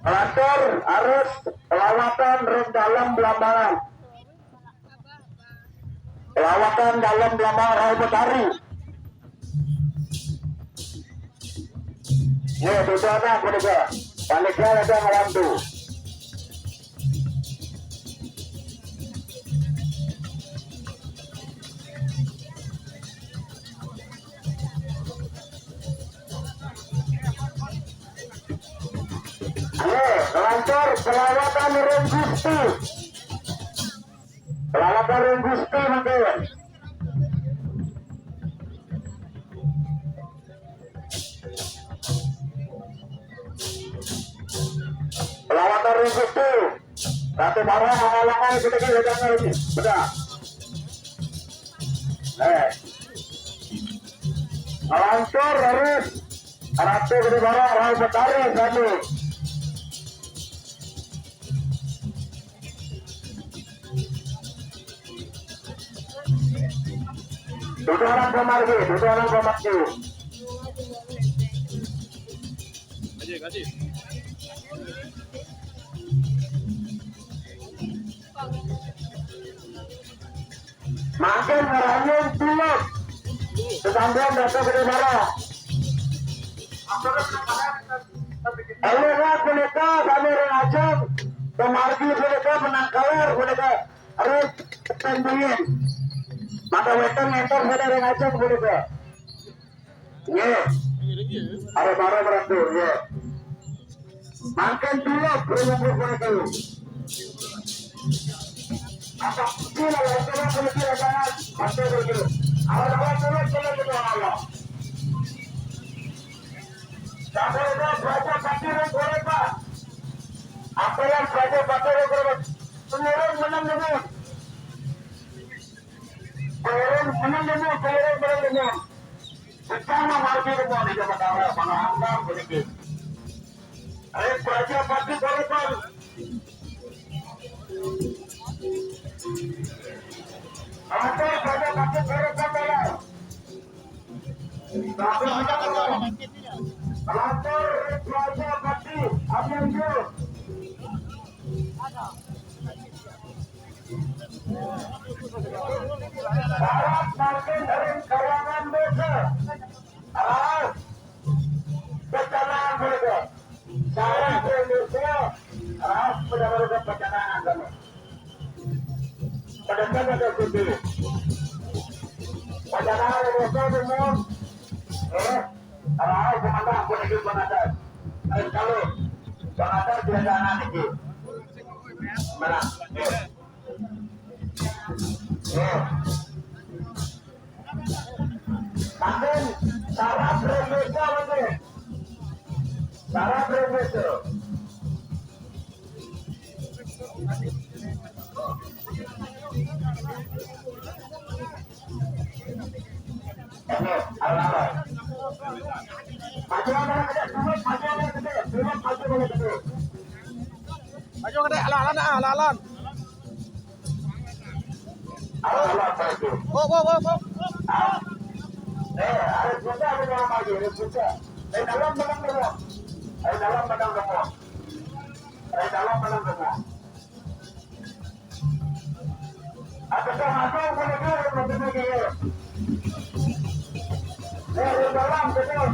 Lantur arus lawatan ring dalam Belambangan. Lawatan dalam Belambangan Raja Betari. Ya, tujuannya kuda. Panitia ada ngelantu. Lancar pelawatan ring Gusti. Pelawatan ring Gusti mungkin. Pelawatan ring Gusti. Satu barang mengalahkan kita jangan lagi. Benar. Lancar harus. Ratu gede barang Raja Betari satu. Dua orang pemargi. Kasih. Makin meranyun tuluk. Kesambung data gede barang. Alirat mereka kami rengajam. Pemargi mereka menang kaler mereka harus tandingin. Maka wetan mentor saudara ngajak mereka. Ya. Ada barang beratur ya. Makan dulu berumur mereka. Apa kira kira kira jangan pasti begitu. Awal-awal terus Allah. Sampai dah baca pakiran mereka. Apa yang baca pakiran mereka? Penurun menang. Menang demo. Bersama margi demo di Jakarta, Panganggam, begitu. Ayo baca pasti korban. Apa baca pasti korban dalam. Lapor baca pasti apa yang itu? Barat makin dari kawangan desa. Pecanaan mereka. Saya ke Indonesia. Benar-benar pecanaan kami. Pada sana ada kunci. Pecanaan mereka semua. Penanda aku lagi penanda. Kalau penanda biasanya ini. Mana? Makin cara berbeza lagi. Cara berbeza. Ala-ala. Maju ada ala-ala. Allah itu. Harus juga ada yang maju, harus juga. Dalam menang semua. Apakah masuk ke negara betul? Dari dalam betul.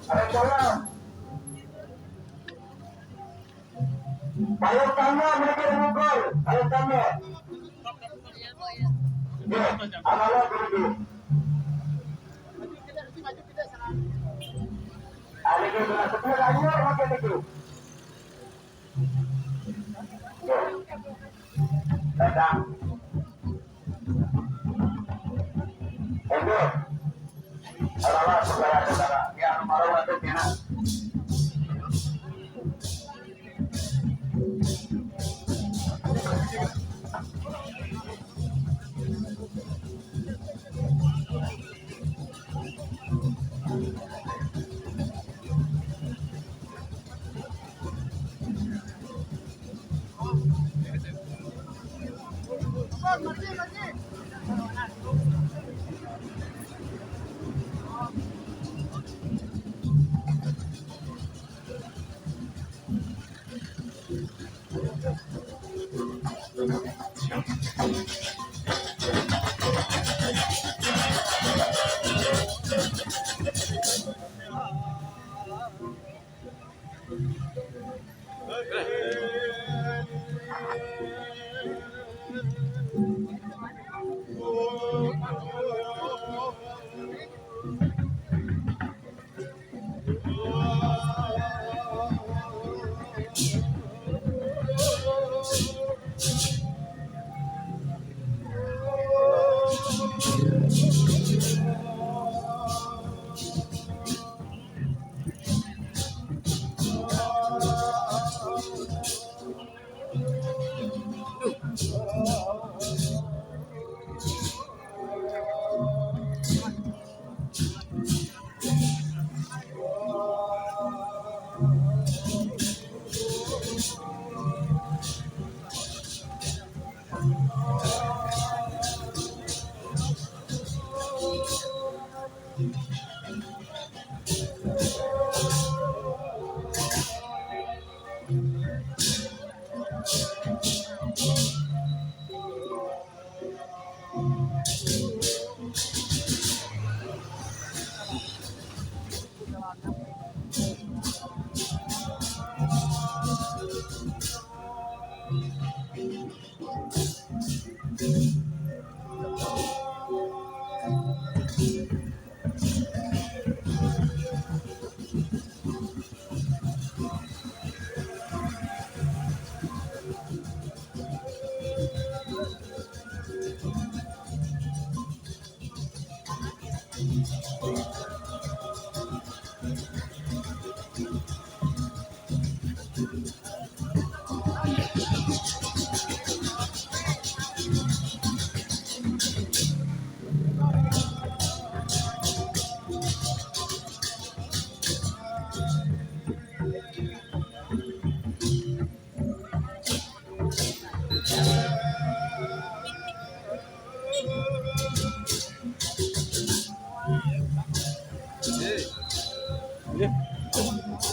Ada dalam. Ayo tanda mereka mengukur. Ayo tanda. Amalan begitu. Ada yang sudah sepuluh anyur makin itu. Datang. Untuk adalah saudara-saudara yang malu untuk kita.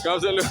Kau selalu.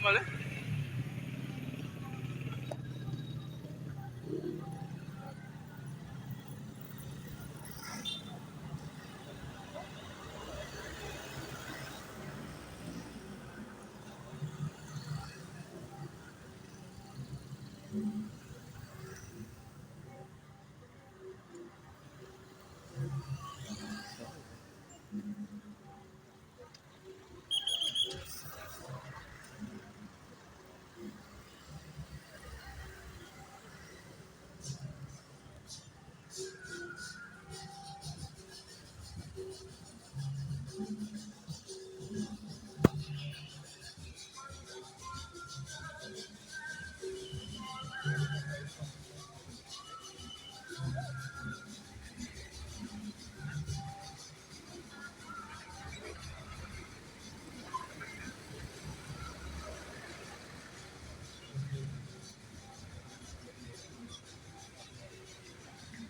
Mana?